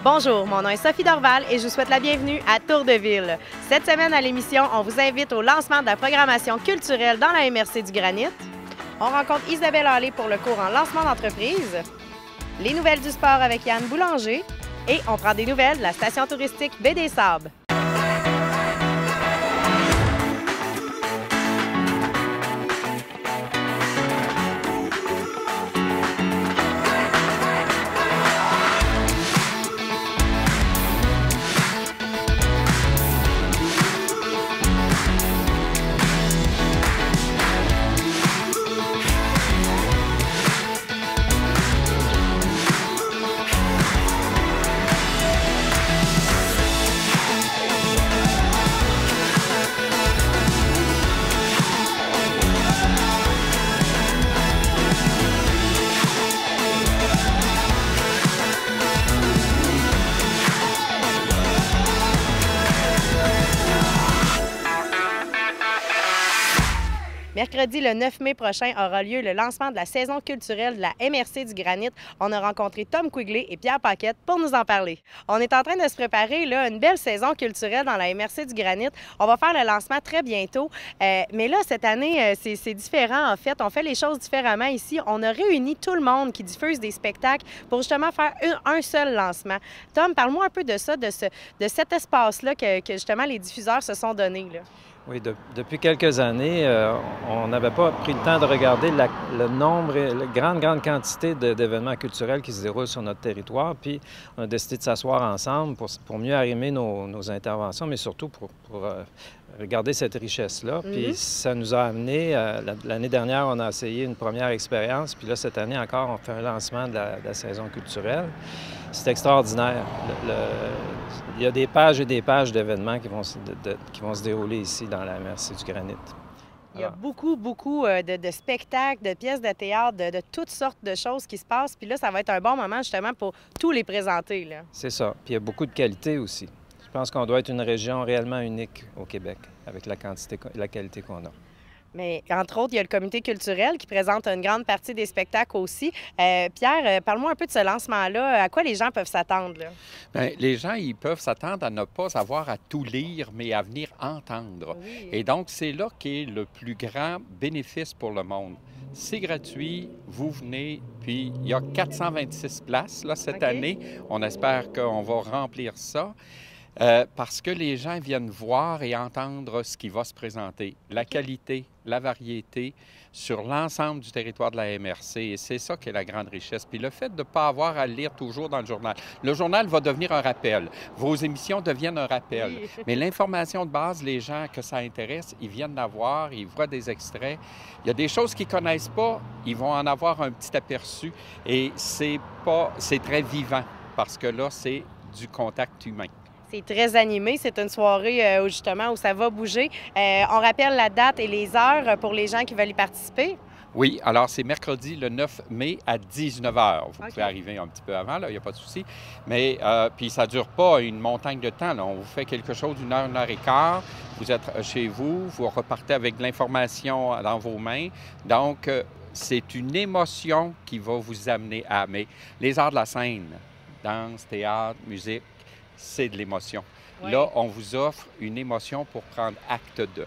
Bonjour, mon nom est Sophie Dorval et je vous souhaite la bienvenue à Tour de Ville. Cette semaine à l'émission, on vous invite au lancement de la programmation culturelle dans la MRC du Granit. On rencontre Isabelle Hallé pour le cours en lancement d'entreprise, les nouvelles du sport avec Yann Boulanger et on prend des nouvelles de la station touristique Baie des Sables. Mercredi, le 9 mai prochain, aura lieu le lancement de la saison culturelle de la MRC du Granit. On a rencontré Tom Quigley et Pierre Paquette pour nous en parler. On est en train de se préparer là, une belle saison culturelle dans la MRC du Granit. On va faire le lancement très bientôt. Mais là, cette année, c'est différent en fait. On fait les choses différemment ici. On a réuni tout le monde qui diffuse des spectacles pour justement faire un seul lancement. Tom, parle-moi un peu de ça, de cet espace-là que justement les diffuseurs se sont donnés, là. Oui, depuis quelques années, on n'avait pas pris le temps de regarder le nombre et la grande quantité d'événements culturels qui se déroulent sur notre territoire. Puis, on a décidé de s'asseoir ensemble pour mieux arrimer nos interventions, mais surtout pour regarder cette richesse-là. Puis, ça nous a amené, l'année dernière, on a essayé une première expérience. Puis là, cette année encore, on fait un lancement de la saison culturelle. C'est extraordinaire. Il y a des pages et des pages d'événements qui vont se dérouler ici dans la MRC du Granit. Il y a beaucoup de spectacles, de pièces de théâtre, de toutes sortes de choses qui se passent. Puis là, ça va être un bon moment justement pour tous les présenter, là. C'est ça. Puis il y a beaucoup de qualité aussi. Je pense qu'on doit être une région réellement unique au Québec avec la qualité qu'on a. Mais entre autres, il y a le comité culturel qui présente une grande partie des spectacles aussi. Pierre, parle-moi un peu de ce lancement-là. À quoi les gens peuvent s'attendre, là? Bien, les gens, ils peuvent s'attendre à ne pas avoir à tout lire, mais à venir entendre. Oui. Et donc, c'est là qu'est le plus grand bénéfice pour le monde. C'est gratuit, vous venez, puis il y a 426 places là, cette année. On espère qu'on va remplir ça. Parce que les gens viennent voir et entendre ce qui va se présenter, la qualité, la variété sur l'ensemble du territoire de la MRC. Et c'est ça qui est la grande richesse. Puis le fait de ne pas avoir à lire toujours dans le journal. Le journal va devenir un rappel. Vos émissions deviennent un rappel. Oui. Mais l'information de base, les gens que ça intéresse, ils viennent la voir, ils voient des extraits. Il y a des choses qu'ils ne connaissent pas, ils vont en avoir un petit aperçu. Et c'est très vivant parce que là, c'est du contact humain. C'est très animé. C'est une soirée où ça va bouger. On rappelle la date et les heures pour les gens qui veulent y participer. Oui, alors c'est mercredi le 9 mai à 19h. Vous pouvez arriver un petit peu avant, là, il n'y a pas de souci. Mais puis ça ne dure pas une montagne de temps, là. On vous fait quelque chose d'une heure et quart. Vous êtes chez vous, vous repartez avec de l'information dans vos mains. Donc, c'est une émotion qui va vous amener à... Mais les arts de la scène, danse, théâtre, musique, c'est de l'émotion. Oui. Là, on vous offre une émotion pour prendre acte de.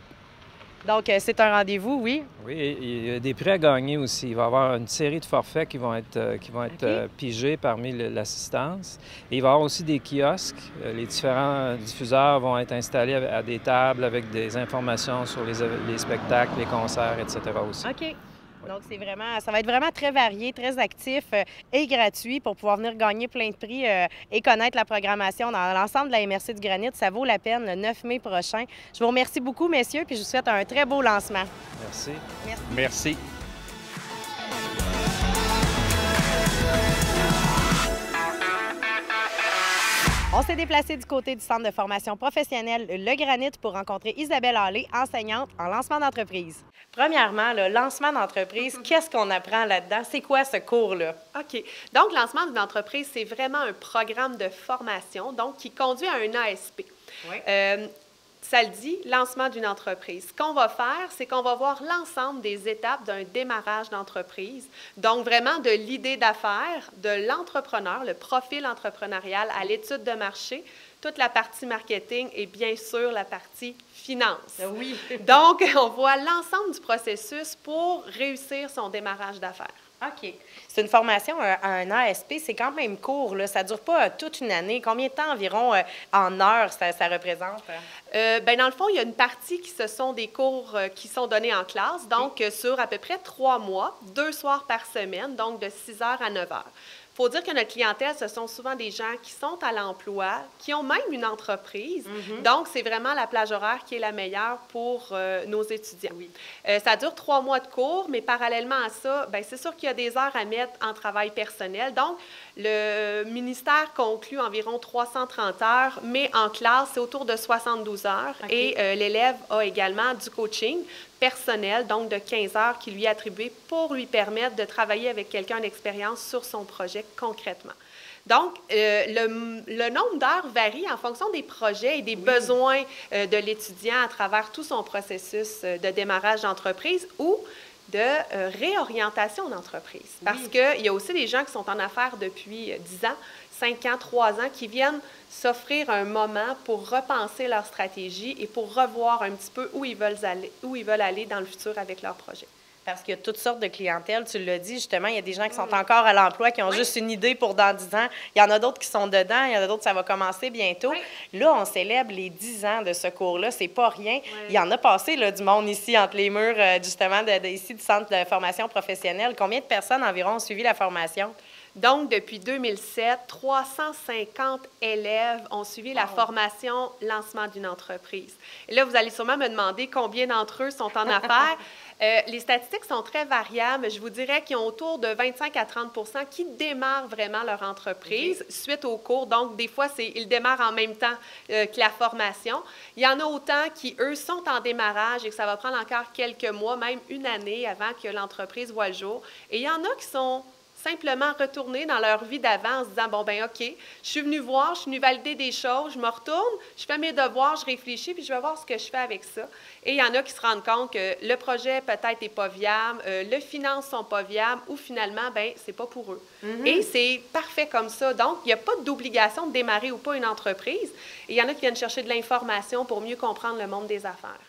Donc, c'est un rendez-vous, oui? Oui, il y a des prix à gagner aussi. Il va y avoir une série de forfaits qui vont être pigés parmi l'assistance. Et il va y avoir aussi des kiosques. Les différents diffuseurs vont être installés à des tables avec des informations sur les spectacles, les concerts, etc. aussi. OK. Donc, ça va être vraiment très varié, très actif et gratuit pour pouvoir venir gagner plein de prix et connaître la programmation dans l'ensemble de la MRC du Granit. Ça vaut la peine le 9 mai prochain. Je vous remercie beaucoup, messieurs, puis je vous souhaite un très beau lancement. Merci. Merci. On s'est déplacé du côté du centre de formation professionnelle Le Granit pour rencontrer Isabelle Hallé, enseignante en lancement d'entreprise. Premièrement, le lancement d'entreprise, qu'est-ce qu'on apprend là-dedans? C'est quoi ce cours-là? OK. Donc, lancement d'une entreprise, c'est vraiment un programme de formation donc qui conduit à un ASP. Oui. ça le dit, lancement d'une entreprise. Ce qu'on va faire, c'est qu'on va voir l'ensemble des étapes d'un démarrage d'entreprise. Donc, vraiment de l'idée d'affaires, de l'entrepreneur, le profil entrepreneurial à l'étude de marché, toute la partie marketing et bien sûr la partie finance. Oui. Donc, on voit l'ensemble du processus pour réussir son démarrage d'affaires. OK. C'est une formation, un ASP, c'est quand même court, là. Ça ne dure pas toute une année. Combien de temps environ en heures ça représente? Bien, dans le fond, il y a une partie qui ce sont des cours qui sont donnés en classe, donc sur à peu près 3 mois, 2 soirs par semaine, donc de 6 heures à 9 heures. Il faut dire que notre clientèle, ce sont souvent des gens qui sont à l'emploi, qui ont même une entreprise. Donc, c'est vraiment la plage horaire qui est la meilleure pour nos étudiants. Oui. Ça dure 3 mois de cours, mais parallèlement à ça, bien, c'est sûr qu'il y a des heures à mettre en travail personnel. Donc, le ministère conclut environ 330 heures, mais en classe, c'est autour de 72 heures. Okay. Et l'élève a également du coaching personnel, donc de 15 heures qui lui est attribué pour lui permettre de travailler avec quelqu'un d'expérience sur son projet concrètement. Donc, le nombre d'heures varie en fonction des projets et des besoins de l'étudiant à travers tout son processus de démarrage d'entreprise ou de réorientation d'entreprise. Parce qu'il y a aussi des gens qui sont en affaires depuis 10 ans, 5 ans, 3 ans, qui viennent s'offrir un moment pour repenser leur stratégie et pour revoir un petit peu où ils veulent aller dans le futur avec leur projet. Parce qu'il y a toutes sortes de clientèles, tu l'as dit, justement, il y a des gens qui sont encore à l'emploi, qui ont juste une idée pour dans 10 ans. Il y en a d'autres qui sont dedans, il y en a d'autres, ça va commencer bientôt. Là, on célèbre les 10 ans de ce cours-là, c'est pas rien. Il y en a passé, là, du monde ici, entre les murs, justement, ici, du Centre de formation professionnelle. Combien de personnes environ ont suivi la formation? Donc, depuis 2007, 350 élèves ont suivi la formation lancement d'une entreprise. Et là, vous allez sûrement me demander combien d'entre eux sont en affaires. Les statistiques sont très variables. Je vous dirais qu'ils ont autour de 25 à 30 qui démarrent vraiment leur entreprise suite au cours. Donc, des fois, ils démarrent en même temps que la formation. Il y en a autant qui, eux, sont en démarrage et que ça va prendre encore quelques mois, même une année avant que l'entreprise voit le jour. Et il y en a qui sont simplement retourner dans leur vie d'avant en se disant, bon, ben OK, je suis venue voir, je suis venue valider des choses, je me retourne, je fais mes devoirs, je réfléchis, puis je vais voir ce que je fais avec ça. Et il y en a qui se rendent compte que le projet peut-être n'est pas viable, les finances ne sont pas viables, ou finalement, ben c'est pas pour eux. Et c'est parfait comme ça. Donc, il n'y a pas d'obligation de démarrer ou pas une entreprise. Et il y en a qui viennent chercher de l'information pour mieux comprendre le monde des affaires.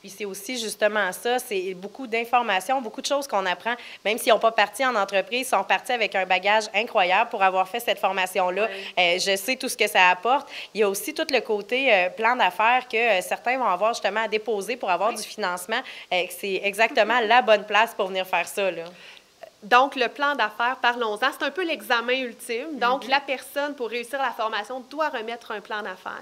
Puis c'est aussi justement ça, c'est beaucoup d'informations, beaucoup de choses qu'on apprend, même s'ils n'ont pas parti en entreprise, ils sont partis avec un bagage incroyable pour avoir fait cette formation-là. Je sais tout ce que ça apporte. Il y a aussi tout le côté plan d'affaires que certains vont avoir justement à déposer pour avoir du financement. C'est exactement la bonne place pour venir faire ça, là. Donc, le plan d'affaires, parlons-en, c'est un peu l'examen ultime. Donc, la personne, pour réussir la formation, doit remettre un plan d'affaires.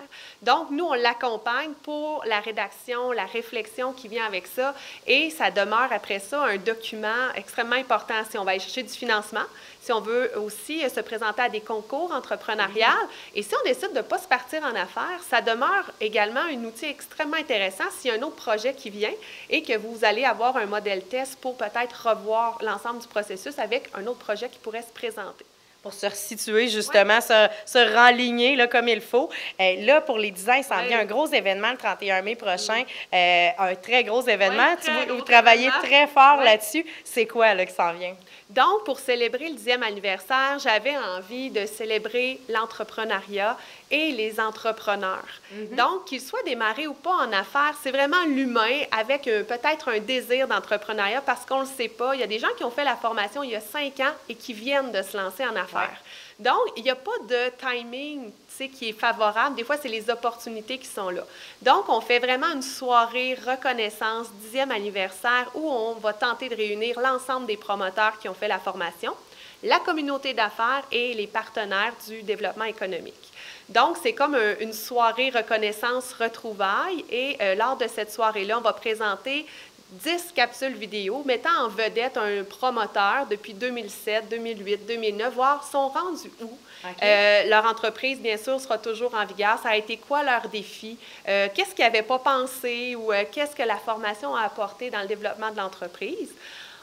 Donc, nous, on l'accompagne pour la rédaction, la réflexion qui vient avec ça. Et ça demeure, après ça, un document extrêmement important si on va aller chercher du financement, si on veut aussi se présenter à des concours entrepreneuriaux. Et si on décide de ne pas se partir en affaires, ça demeure également un outil extrêmement intéressant s'il y a un autre projet qui vient et que vous allez avoir un modèle test pour peut-être revoir l'ensemble du processus avec un autre projet qui pourrait se présenter. Pour se resituer, justement, se renligner là, comme il faut. Là, pour les 10 ans, il s'en vient un gros événement le 31 mai prochain. Un très gros événement. Vous travaillez très fort là-dessus. C'est quoi là, qui s'en vient? Donc, pour célébrer le 10e anniversaire, j'avais envie de célébrer l'entrepreneuriat et les entrepreneurs. Donc, qu'ils soient démarrés ou pas en affaires, c'est vraiment l'humain avec peut-être un désir d'entrepreneuriat parce qu'on ne le sait pas. Il y a des gens qui ont fait la formation il y a 5 ans et qui viennent de se lancer en affaires. Donc, il n'y a pas de timing qui est favorable. Des fois, c'est les opportunités qui sont là. Donc, on fait vraiment une soirée reconnaissance, 10e anniversaire, où on va tenter de réunir l'ensemble des promoteurs qui ont fait la formation, la communauté d'affaires et les partenaires du développement économique. Donc, c'est comme une soirée reconnaissance retrouvailles et lors de cette soirée-là, on va présenter 10 capsules vidéo mettant en vedette un promoteur depuis 2007, 2008, 2009, voir sont rendus où. Leur entreprise, bien sûr, sera toujours en vigueur. Ça a été quoi leur défi? Qu'est-ce qu'ils n'avaient pas pensé ou qu'est-ce que la formation a apporté dans le développement de l'entreprise?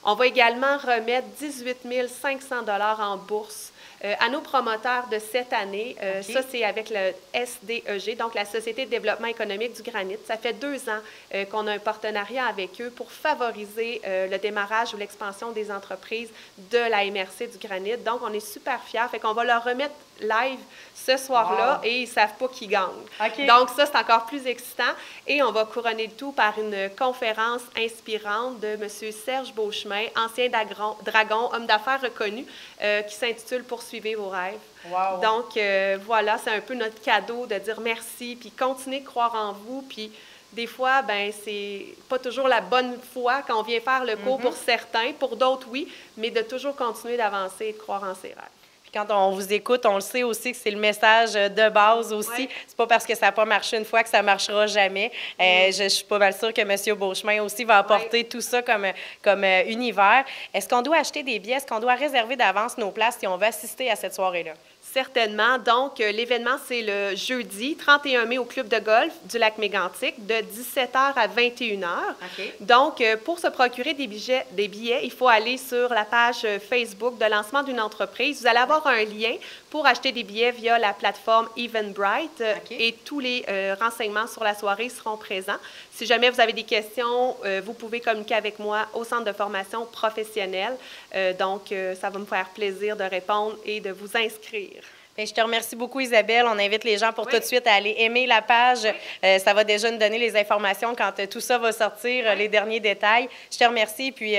On va également remettre 18 500 $ en bourse à nos promoteurs de cette année. Ça, c'est avec le SDEG, donc la Société de développement économique du granit. Ça fait 2 ans qu'on a un partenariat avec eux pour favoriser le démarrage ou l'expansion des entreprises de la MRC du granit. Donc, on est super fiers. Fait qu'on va leur remettre live ce soir-là et ils ne savent pas qui gagne. Donc, ça, c'est encore plus excitant. Et on va couronner le tout par une conférence inspirante de M. Serge Beauchemin, ancien dragon, homme d'affaires reconnu, qui s'intitule « Poursuivez vos rêves ». Donc, voilà, c'est un peu notre cadeau de dire merci, puis continuez de croire en vous, puis des fois, ben c'est pas toujours la bonne foi quand on vient faire le cours pour certains, pour d'autres, oui, mais de toujours continuer d'avancer et de croire en ses rêves. Quand on vous écoute, on le sait aussi que c'est le message de base aussi. C'est pas parce que ça n'a pas marché une fois que ça ne marchera jamais. Je suis pas mal sûre que M. Beauchemin aussi va apporter tout ça comme univers. Est-ce qu'on doit acheter des billets? Est-ce qu'on doit réserver d'avance nos places si on veut assister à cette soirée-là? Certainement. Donc, l'événement, c'est le jeudi 31 mai au Club de golf du Lac-Mégantic de 17h à 21h. Donc, pour se procurer des billets, il faut aller sur la page Facebook de lancement d'une entreprise. Vous allez avoir un lien pour acheter des billets via la plateforme Eventbrite et tous les renseignements sur la soirée seront présents. Si jamais vous avez des questions, vous pouvez communiquer avec moi au Centre de formation professionnelle. Donc, ça va me faire plaisir de répondre et de vous inscrire. Bien, je te remercie beaucoup, Isabelle. On invite les gens pour tout de suite à aller aimer la page. Ça va déjà nous donner les informations quand tout ça va sortir, les derniers détails. Je te remercie, puis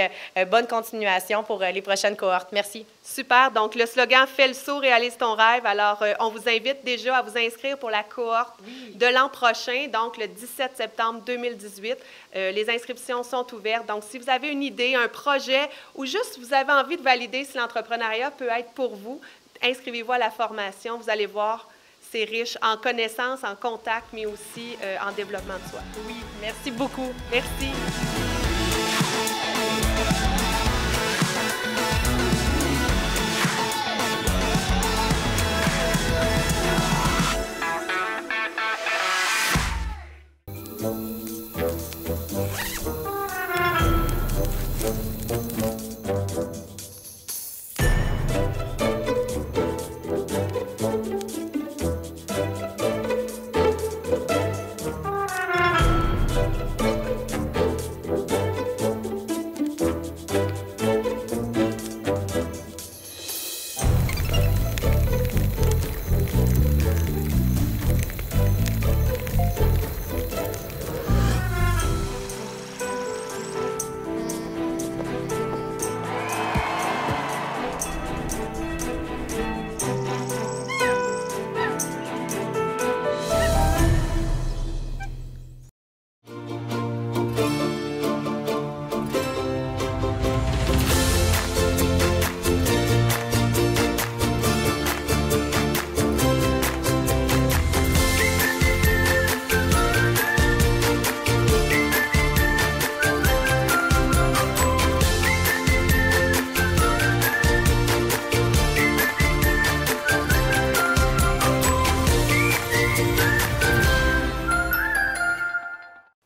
bonne continuation pour les prochaines cohortes. Merci. Super. Donc, le slogan « Fais le saut, réalise ton rêve ». Alors, on vous invite déjà à vous inscrire pour la cohorte de l'an prochain, donc le 17 septembre 2018. Les inscriptions sont ouvertes. Donc, si vous avez une idée, un projet ou juste vous avez envie de valider si l'entrepreneuriat peut être pour vous, inscrivez-vous à la formation. Vous allez voir, c'est riche en connaissances, en contacts, mais aussi en développement de soi. Oui, merci beaucoup. Merci.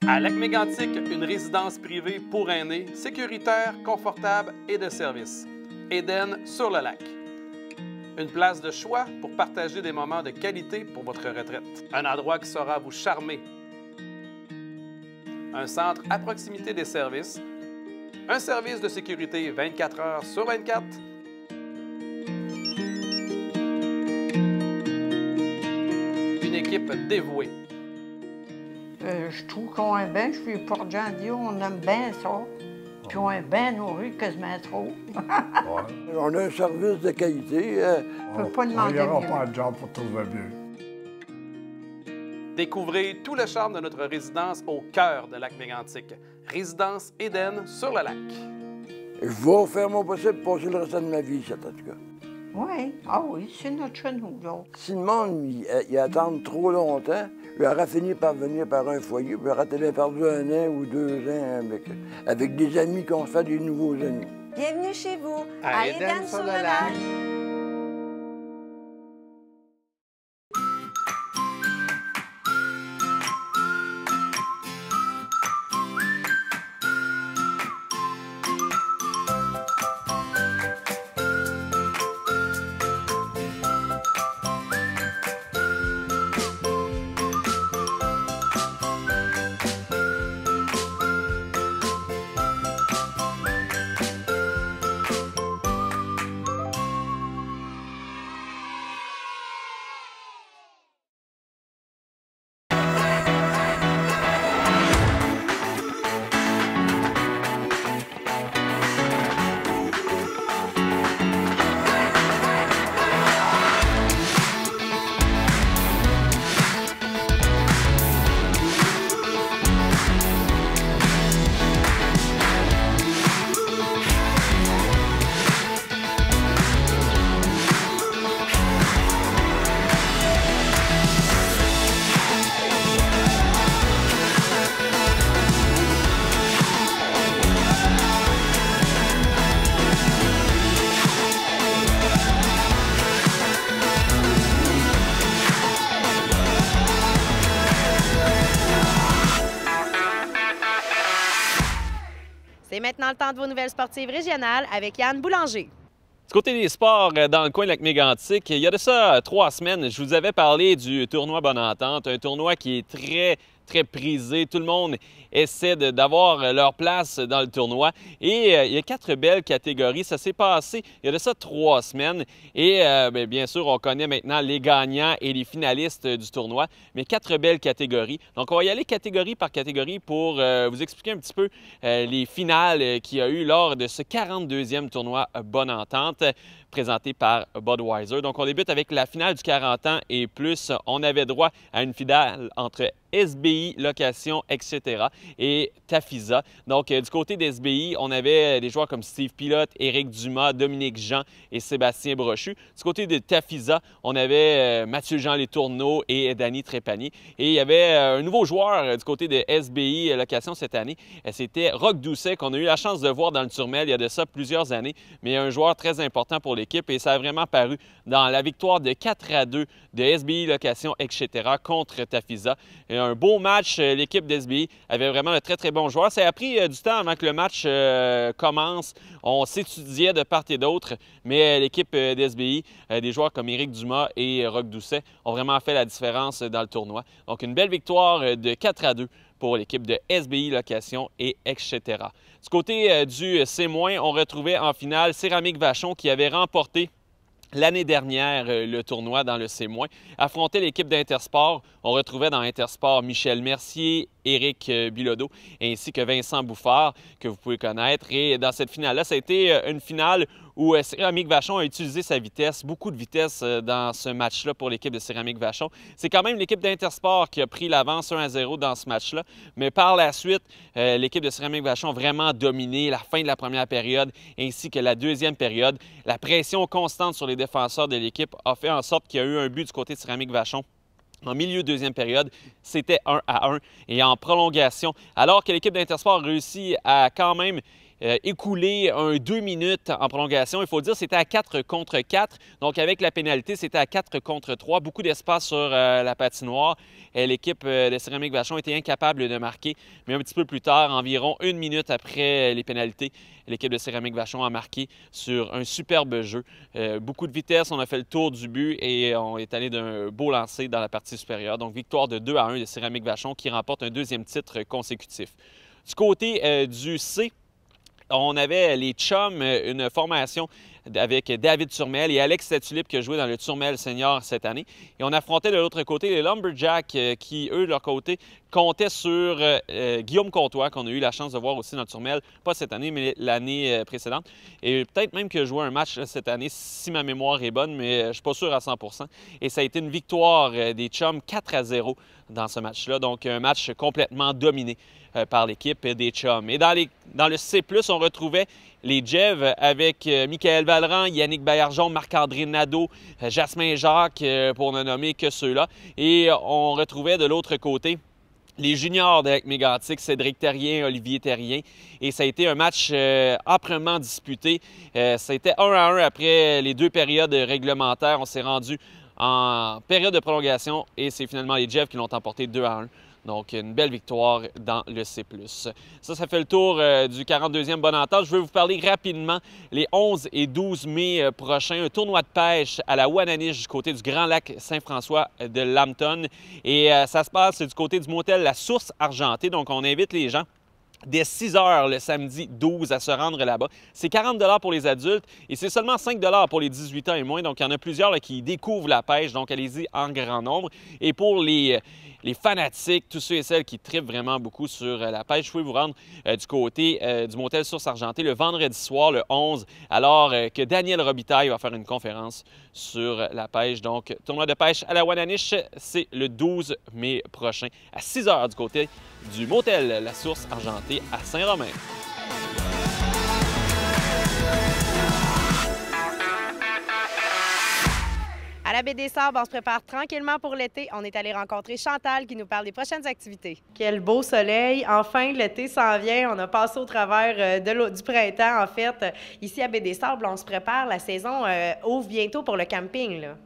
À Lac-Mégantic, une résidence privée pour aînés, sécuritaire, confortable et de service. Éden sur le lac. Une place de choix pour partager des moments de qualité pour votre retraite. Un endroit qui saura vous charmer. Un centre à proximité des services. Un service de sécurité 24 heures sur 24. Une équipe dévouée. Je trouve qu'on est bien, je suis Port-Jean-Dio, on aime bien ça. Puis on est bien nourri, quasiment trop. On a un service de qualité. On ne peut pas demander mieux. On n'aura pas de job pour trouver mieux. Découvrez tout le charme de notre résidence au cœur de Lac-Mégantic. Résidence Éden sur le lac. Je vais faire mon possible pour passer le restant de ma vie, ça, en tout cas. Oui, ah oui, c'est notre chez nous, donc. Si le monde il attend trop longtemps, il aura fini par venir par un foyer, puis il aura peut-être perdu 1 an ou 2 ans avec des amis qu'on se fait des nouveaux amis. Bienvenue chez vous, à Éden sur le lac. maintenant le temps de vos nouvelles sportives régionales avec Yann Boulanger. Du côté des sports, dans le coin de Lac-Mégantic, il y a de ça 3 semaines, je vous avais parlé du tournoi Bonne Entente, un tournoi qui est très prisé. Tout le monde essaie d'avoir leur place dans le tournoi. Et il y a 4 belles catégories. Ça s'est passé il y a de ça 3 semaines. Et bien sûr, on connaît maintenant les gagnants et les finalistes du tournoi, mais 4 belles catégories. Donc, on va y aller catégorie par catégorie pour vous expliquer un petit peu les finales qu'il y a eu lors de ce 42e tournoi Bonne Entente présenté par Budweiser. Donc, on débute avec la finale du 40 ans et plus. On avait droit à une finale entre SBI, Location, etc. et Tafisa. Donc, du côté d'SBI, on avait des joueurs comme Steve Pilote, Éric Dumas, Dominique Jean et Sébastien Brochu. Du côté de Tafisa, on avait Mathieu-Jean Letourneau et Danny Trépanier. Et il y avait un nouveau joueur du côté de SBI Location cette année. C'était Roch Doucet, qu'on a eu la chance de voir dans le Turmel il y a de ça plusieurs années, mais un joueur très important pour l'équipe et ça a vraiment paru dans la victoire de 4-2 de SBI Location, etc. contre Tafisa. Un beau match. L'équipe d'SBI avait vraiment un très bon joueur. Ça a pris du temps avant que le match commence. On s'étudiait de part et d'autre, mais l'équipe d'SBI, des joueurs comme Éric Dumas et Roch Doucet, ont vraiment fait la différence dans le tournoi. Donc, une belle victoire de 4-2 pour l'équipe de SBI Location et etc. Du côté du C-, on retrouvait en finale Céramique Vachon qui avait remporté l'année dernière, le tournoi dans le C-, affrontait l'équipe d'Intersport. On retrouvait dans Intersport Michel Mercier, Éric Bilodeau, ainsi que Vincent Bouffard, que vous pouvez connaître. Et dans cette finale-là, ça a été une finale où Céramique Vachon a utilisé sa vitesse, beaucoup de vitesse dans ce match-là pour l'équipe de Céramique Vachon. C'est quand même l'équipe d'Intersport qui a pris l'avance 1-0 dans ce match-là, mais par la suite, l'équipe de Céramique Vachon a vraiment dominé la fin de la première période ainsi que la deuxième période. La pression constante sur les défenseurs de l'équipe a fait en sorte qu'il y a eu un but du côté de Céramique Vachon. En milieu de deuxième période, c'était 1-1 et en prolongation, alors que l'équipe d'Intersport a réussi à quand même écoulé 2 minutes en prolongation. Il faut dire que c'était à 4 contre 4. Donc, avec la pénalité, c'était à 4 contre 3. Beaucoup d'espace sur la patinoire. L'équipe de Céramique Vachon était incapable de marquer. Mais un petit peu plus tard, environ 1 minute après les pénalités, l'équipe de Céramique Vachon a marqué sur un superbe jeu. Beaucoup de vitesse, on a fait le tour du but et on est allé d'un beau lancer dans la partie supérieure. Donc, victoire de 2-1 de Céramique Vachon qui remporte un 2e titre consécutif. Du côté du C, on avait les Chums, une formation avec David Turmel et Alex Satulip qui a joué dans le Turmel Senior cette année. Et on affrontait de l'autre côté les Lumberjacks qui, eux, de leur côté, comptaient sur Guillaume Comtois, qu'on a eu la chance de voir aussi dans le Turmel, pas cette année, mais l'année précédente. Et peut-être même qu'il a joué un match cette année, si ma mémoire est bonne, mais je ne suis pas sûr à 100%. Et ça a été une victoire des Chums 4-0 dans ce match-là. Donc, un match complètement dominé par l'équipe des Chums. Et dans le C+, on retrouvait les Jev avec Michael Valran, Yannick Baillargeon, Marc-André Nadeau, Jasmin Jacques, pour ne nommer que ceux-là. Et on retrouvait de l'autre côté les juniors de Lac-Mégantic, Cédric Terrien, Olivier Terrien. Et ça a été un match âprement disputé. Ça a été 1-1 après les 2 périodes réglementaires. On s'est rendu en période de prolongation et c'est finalement les Jev qui l'ont emporté 2-1. Donc, une belle victoire dans le C+. Ça fait le tour du 42e Bonne Entente. Je vais vous parler rapidement les 11 et 12 mai prochains. Un tournoi de pêche à la Wananiche du côté du Grand Lac Saint-François de Lambton. Et ça se passe du côté du motel La Source Argentée. Donc, on invite les gens dès 6 h le samedi 12 à se rendre là-bas. C'est 40 $ pour les adultes et c'est seulement 5 $ pour les 18 ans et moins. Donc, il y en a plusieurs là, qui découvrent la pêche. Donc, allez-y en grand nombre. Et pour les fanatiques, tous ceux et celles qui trippent vraiment beaucoup sur la pêche, vous pouvez vous rendre du côté du motel Source Argentée le vendredi soir, le 11, alors que Daniel Robitaille va faire une conférence sur la pêche. Donc, tournoi de pêche à la Wananiche, c'est le 12 mai prochain à 6 h du côté du motel La Source Argentée à Saint-Romain. À la Baie des Sables, on se prépare tranquillement pour l'été. On est allé rencontrer Chantal qui nous parle des prochaines activités. Quel beau soleil! Enfin, l'été s'en vient. On a passé au travers du printemps, en fait. Ici, à Baie des Sables, on se prépare. La saison ouvre bientôt pour le camping, là.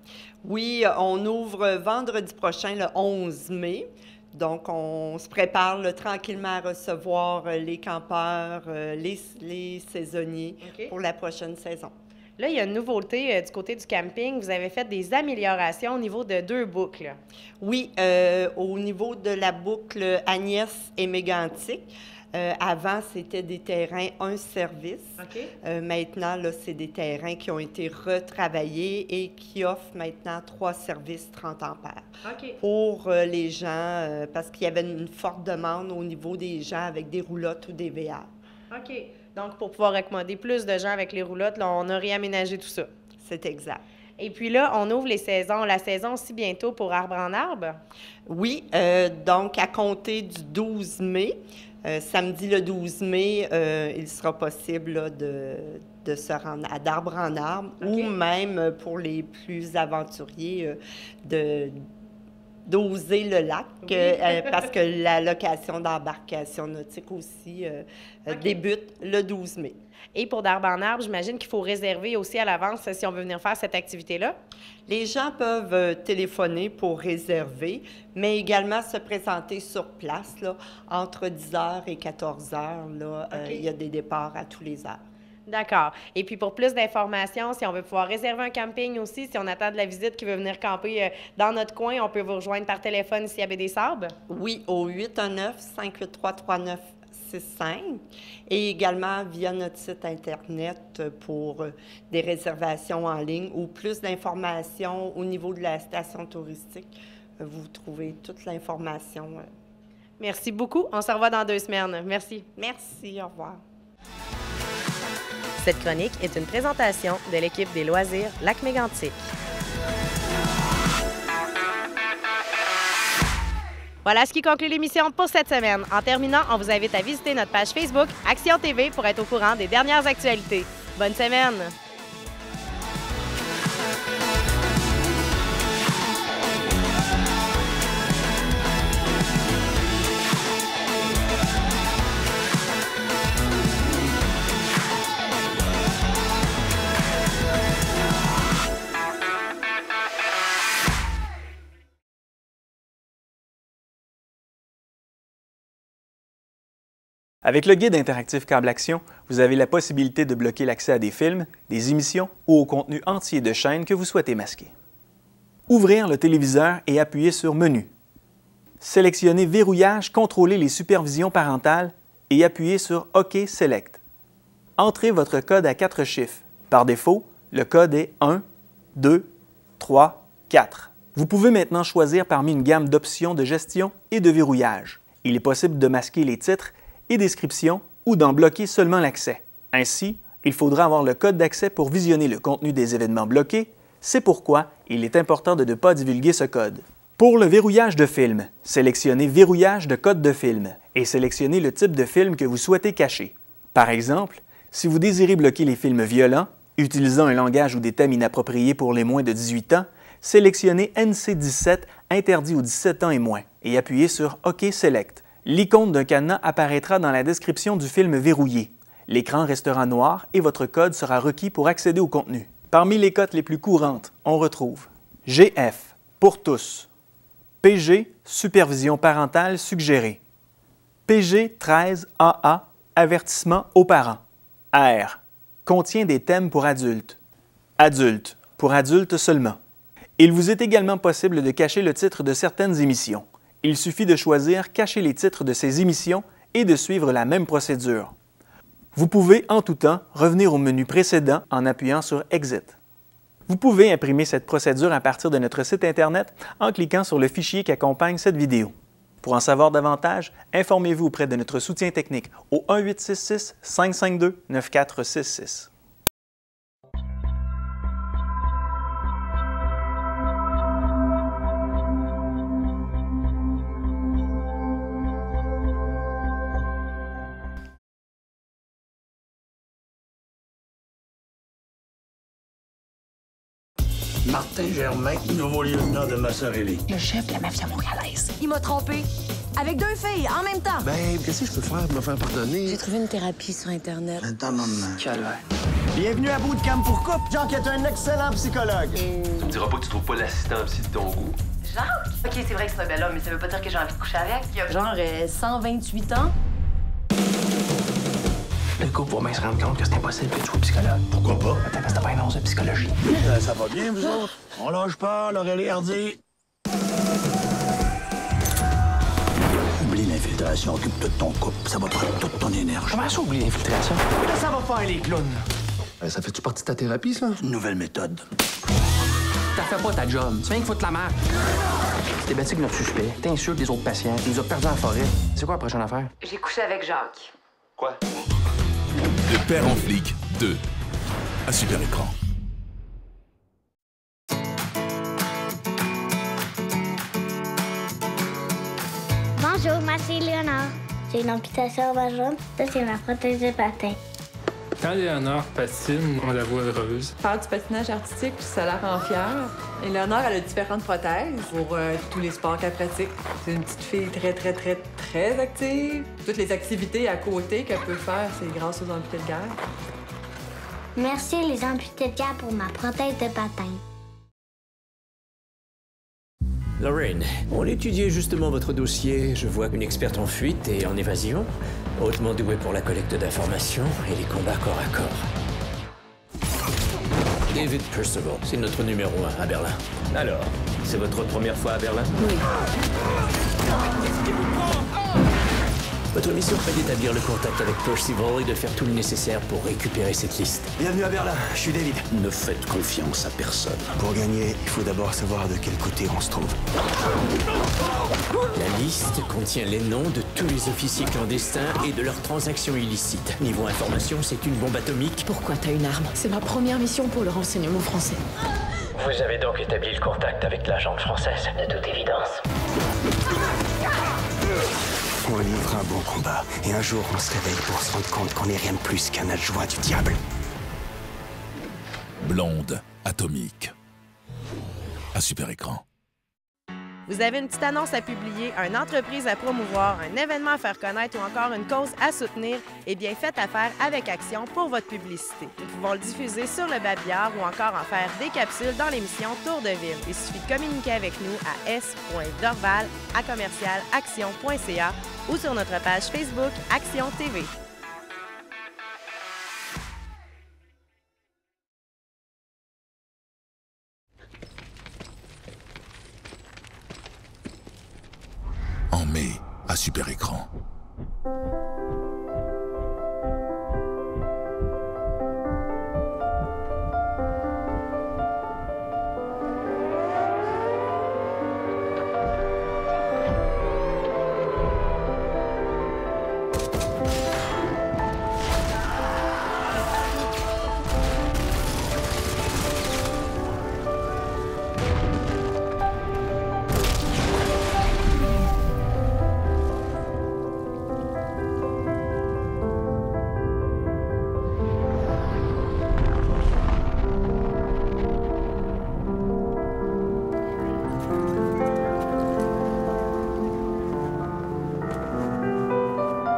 Oui, on ouvre vendredi prochain, le 11 mai. Donc, on se prépare là, tranquillement à recevoir les campeurs, les saisonniers pour la prochaine saison. Là, il y a une nouveauté du côté du camping. Vous avez fait des améliorations au niveau de 2 boucles. Oui, au niveau de la boucle Agnès et Mégantic. Avant, c'était des terrains un service. Maintenant, là, c'est des terrains qui ont été retravaillés et qui offrent maintenant 3 services 30 ampères. Pour les gens, parce qu'il y avait une forte demande au niveau des gens avec des roulottes ou des VR. OK. Donc, pour pouvoir accommoder plus de gens avec les roulottes, là, on a réaménagé tout ça. C'est exact. Et puis là, on ouvre la saison aussi bientôt pour Arbre en Arbre? Oui, donc à compter du 12 mai, samedi le 12 mai, il sera possible là, de se rendre d'Arbre en Arbre ou même pour les plus aventuriers d'oser le lac, parce que la location d'embarcation nautique aussi débute le 12 mai. Et pour d'Arbre en Arbre, j'imagine qu'il faut réserver aussi à l'avance si on veut venir faire cette activité-là? Les gens peuvent téléphoner pour réserver, mais également se présenter sur place, là, entre 10h et 14h. Là, il y a des départs à tous les heures. D'accord. Et puis, pour plus d'informations, si on veut pouvoir réserver un camping aussi, si on attend de la visite qui veut venir camper dans notre coin, on peut vous rejoindre par téléphone ici à Baie-des-Sables? Oui, au 819-583-3965 et également via notre site Internet pour des réservations en ligne ou plus d'informations au niveau de la station touristique. Vous trouvez toute l'information. Merci beaucoup. On se revoit dans 2 semaines. Merci. Merci. Au revoir. Cette chronique est une présentation de l'équipe des loisirs Lac-Mégantic. Voilà ce qui conclut l'émission pour cette semaine. En terminant, on vous invite à visiter notre page Facebook Action TV pour être au courant des dernières actualités. Bonne semaine! Avec le guide interactif Câble Action, vous avez la possibilité de bloquer l'accès à des films, des émissions ou au contenu entier de chaînes que vous souhaitez masquer. Ouvrir le téléviseur et appuyer sur Menu. Sélectionnez Verrouillage, contrôler les supervisions parentales et appuyez sur OK Select. Entrez votre code à 4 chiffres. Par défaut, le code est 1, 2, 3, 4. Vous pouvez maintenant choisir parmi une gamme d'options de gestion et de verrouillage. Il est possible de masquer les titres et descriptions ou d'en bloquer seulement l'accès. Ainsi, il faudra avoir le code d'accès pour visionner le contenu des événements bloqués. C'est pourquoi il est important de ne pas divulguer ce code. Pour le verrouillage de film, sélectionnez Verrouillage de code de film et sélectionnez le type de film que vous souhaitez cacher. Par exemple, si vous désirez bloquer les films violents, utilisant un langage ou des thèmes inappropriés pour les moins de 18 ans, sélectionnez NC-17 interdit aux 17 ans et moins et appuyez sur OK Select. L'icône d'un cadenas apparaîtra dans la description du film verrouillé. L'écran restera noir et votre code sera requis pour accéder au contenu. Parmi les cotes les plus courantes, on retrouve GF, pour tous. PG, supervision parentale suggérée. PG 13AA, avertissement aux parents. R, contient des thèmes pour adultes. Adulte, pour adultes seulement. Il vous est également possible de cacher le titre de certaines émissions. Il suffit de choisir « Cacher les titres de ces émissions » et de suivre la même procédure. Vous pouvez, en tout temps, revenir au menu précédent en appuyant sur « Exit ». Vous pouvez imprimer cette procédure à partir de notre site Internet en cliquant sur le fichier qui accompagne cette vidéo. Pour en savoir davantage, informez-vous auprès de notre soutien technique au 1-866-552-9466. Martin Germain, nouveau lieutenant de Massarelli. Le chef de la mafia montréalaise. Il m'a trompé. Avec 2 filles, en même temps. Ben, qu'est-ce que je peux faire pour me faire pardonner? J'ai trouvé une thérapie sur Internet. Attends, maman. Calvaire. Bienvenue à Bootcamp pour couple. Jacques est un excellent psychologue. Tu me diras pas que tu trouves pas l'assistant psy de ton goût. Jacques? OK, c'est vrai que c'est un bel homme, mais ça veut pas dire que j'ai envie de coucher avec. Il a genre 128 ans. Le couple va bien se rendre compte que c'est impossible que tu sois psychologue. Pourquoi pas? Parce que t'as pas une once de psychologie. Ça va bien, vous autres? On lâche pas, Laurélie Hardy. Oublie l'infiltration, occupe-toi de ton couple. Ça va prendre toute ton énergie. Comment ça, oublie l'infiltration? Qu'est-ce que ça va faire, les clowns? Ça fait-tu partie de ta thérapie, ça? Une nouvelle méthode. T'as fait pas ta job. Tu viens qu'il faut te la marque. T'es battu avec notre suspect. T'insultes les autres patients. Tu nous as perdus en forêt. C'est quoi la prochaine affaire? J'ai couché avec Jacques. Quoi? De Père en flic 2 à Super Écran. Bonjour, moi c'est Léonard. J'ai une amputation au bas jaune. Ça, c'est ma prothèse de patin. Quand Léonard patine, on la voit heureuse. Faire du patinage artistique, ça la rend fière. Et Léonard, elle a différentes prothèses pour tous les sports qu'elle pratique. C'est une petite fille très active. Toutes les activités à côté qu'elle peut faire, c'est grâce aux amputés de guerre. Merci les amputés de guerre pour ma prothèse de patin. Lorraine, on étudiait justement votre dossier. Je vois qu'une experte en fuite et en évasion, hautement douée pour la collecte d'informations et les combats corps à corps. David Percival, c'est notre numéro 1 à Berlin. Alors, c'est votre première fois à Berlin? Oui. Votre mission est d'établir le contact avec Percival et de faire tout le nécessaire pour récupérer cette liste. Bienvenue à Berlin, je suis David. Ne faites confiance à personne. Pour gagner, il faut d'abord savoir de quel côté on se trouve. La liste contient les noms de tous les officiers clandestins et de leurs transactions illicites. Niveau information, c'est une bombe atomique. Pourquoi t'as une arme? C'est ma première mission pour le renseignement français. Vous avez donc établi le contact avec l'agente française, de toute évidence. On livre un bon combat, et un jour on se réveille pour se rendre compte qu'on n'est rien de plus qu'un adjoint du diable. Blonde atomique à Super Écran. Vous avez une petite annonce à publier, une entreprise à promouvoir, un événement à faire connaître ou encore une cause à soutenir? Eh bien, faites affaire avec Action pour votre publicité. Nous pouvons le diffuser sur le babillard ou encore en faire des capsules dans l'émission Tour de Ville. Il suffit de communiquer avec nous à s.dorval@commercialaction.ca ou sur notre page Facebook Action TV. En mai à Super Écran.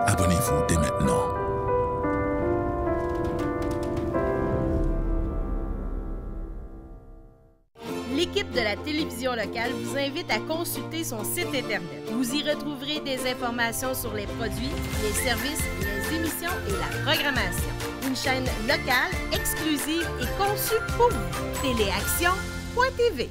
Abonnez-vous dès maintenant. L'équipe de la télévision locale vous invite à consulter son site Internet. Vous y retrouverez des informations sur les produits, les services, les émissions et la programmation. Une chaîne locale, exclusive et conçue pour vous. Téléaction.tv